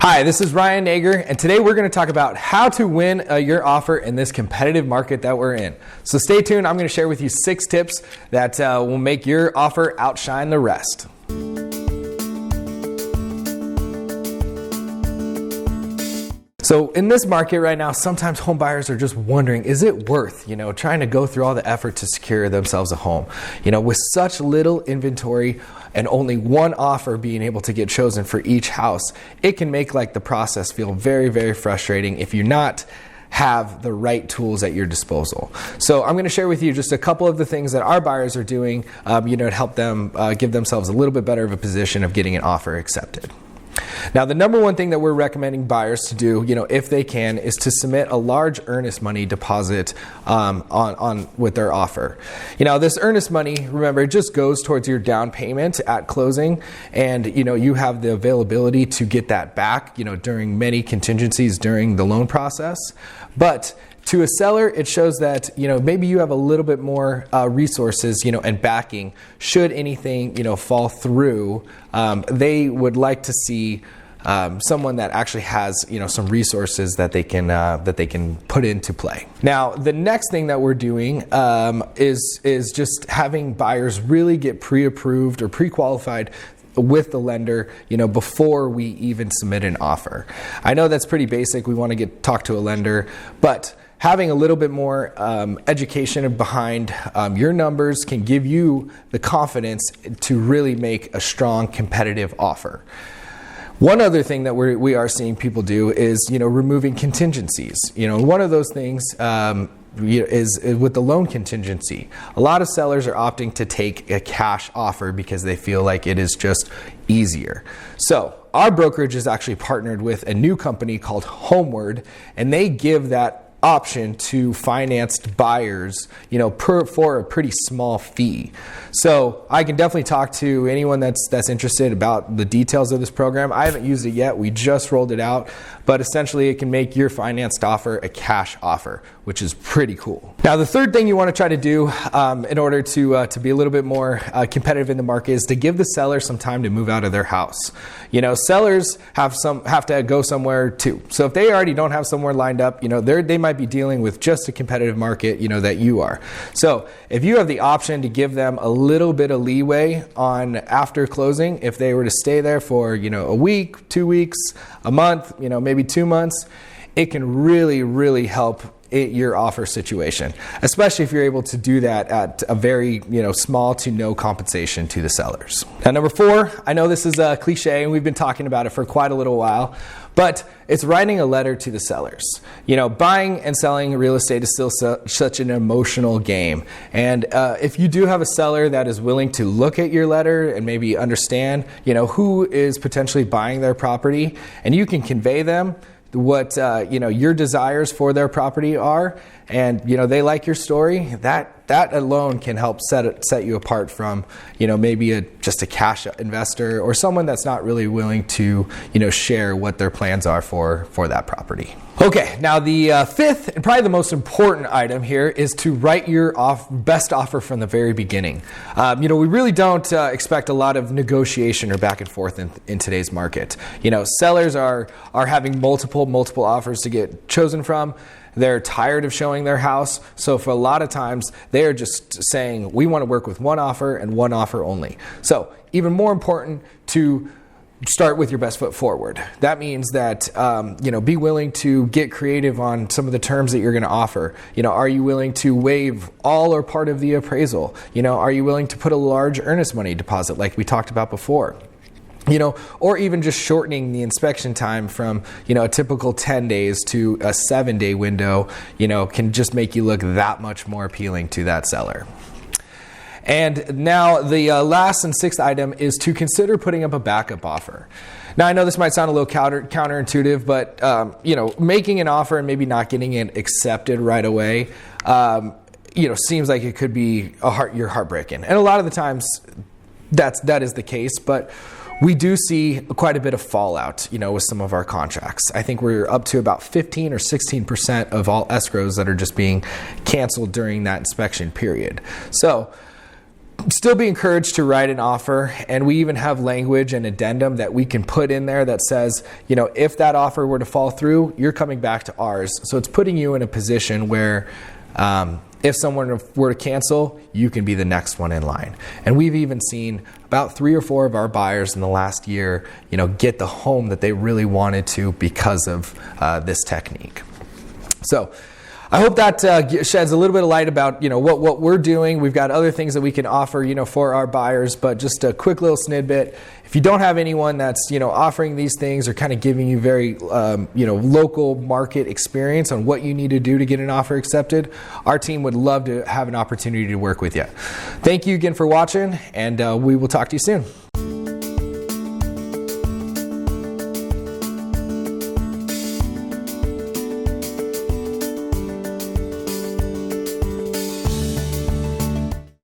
Hi, this is Ryan Nager, and today we're going to talk about how to win your offer in this competitive market that we're in. So stay tuned. I'm going to share with you 6 tips that will make your offer outshine the rest. So in this market right now, sometimes home buyers are just wondering, is it worth, trying to go through all the effort to secure themselves a home? With such little inventory and only one offer being able to get chosen for each house, it can make the process feel very, very frustrating if you're not have the right tools at your disposal. So I'm going to share with you just a couple of the things that our buyers are doing, to help them give themselves a little bit better of a position of getting an offer accepted. Now, the number one thing that we're recommending buyers to do, if they can, is to submit a large earnest money deposit on with their offer. This earnest money, remember, it just goes towards your down payment at closing, and you have the availability to get that back, during many contingencies during the loan process. But to a seller, it shows that maybe you have a little bit more resources, and backing should anything fall through. They would like to see someone that actually has some resources that they can put into play. Now, the next thing that we're doing is just having buyers really get pre-approved or pre-qualified with the lender, before we even submit an offer. I know that's pretty basic. We want to talk to a lender, but having a little bit more education behind your numbers can give you the confidence to really make a strong competitive offer. One other thing that we are seeing people do is removing contingencies. One of those things is with the loan contingency. A lot of sellers are opting to take a cash offer because they feel like it is just easier. So our brokerage is actually partnered with a new company called Homeward, and they give that option to financed buyers, for a pretty small fee. So I can definitely talk to anyone that's interested about the details of this program. I haven't used it yet. We just rolled it out, but essentially it can make your financed offer a cash offer, which is pretty cool. Now, the third thing you want to try to do in order to be a little bit more competitive in the market is to give the seller some time to move out of their house. Sellers have to go somewhere too. So if they already don't have somewhere lined up, they might be dealing with just a competitive market, that you are. So if you have the option to give them a little bit of leeway on after closing, if they were to stay there for, a week, 2 weeks, a month, maybe 2 months, it can really, really help your offer situation, especially if you're able to do that at a very small to no compensation to the sellers. Now, number 4, I know this is a cliche and we've been talking about it for quite a little while, but it's writing a letter to the sellers. Buying and selling real estate is still such an emotional game, and if you do have a seller that is willing to look at your letter and maybe understand who is potentially buying their property, and you can convey them what your desires for their property are, and they like your story, that alone can help set you apart from maybe just a cash investor or someone that's not really willing to share what their plans are for that property. Okay, now the 5th and probably the most important item here is to write your best offer from the very beginning. We really don't expect a lot of negotiation or back and forth in today's market. Sellers are having multiple offers to get chosen from. They're tired of showing their house. So for a lot of times, they are just saying, we want to work with one offer and one offer only. So even more important to start with your best foot forward. That means that, be willing to get creative on some of the terms that you're going to offer. Are you willing to waive all or part of the appraisal? Are you willing to put a large earnest money deposit like we talked about before? Or even just shortening the inspection time from, a typical 10 days to a 7-day window, can just make you look that much more appealing to that seller. And now the last and 6th item is to consider putting up a backup offer. Now, I know this might sound a little counterintuitive, but, making an offer and maybe not getting it accepted right away, seems like it could be you're heartbreaking. And a lot of the times that is the case, but we do see quite a bit of fallout, with some of our contracts. I think we're up to about 15 or 16% of all escrows that are just being canceled during that inspection period. So still be encouraged to write an offer, and we even have language and addendum that we can put in there that says, if that offer were to fall through, you're coming back to ours. So it's putting you in a position where if someone were to cancel, you can be the next one in line. And we've even seen about 3 or 4 of our buyers in the last year, get the home that they really wanted to because of this technique. So I hope that sheds a little bit of light about what we're doing. We've got other things that we can offer for our buyers, but just a quick little snippet. If you don't have anyone that's offering these things or kind of giving you very local market experience on what you need to do to get an offer accepted, our team would love to have an opportunity to work with you. Thank you again for watching, and we will talk to you soon.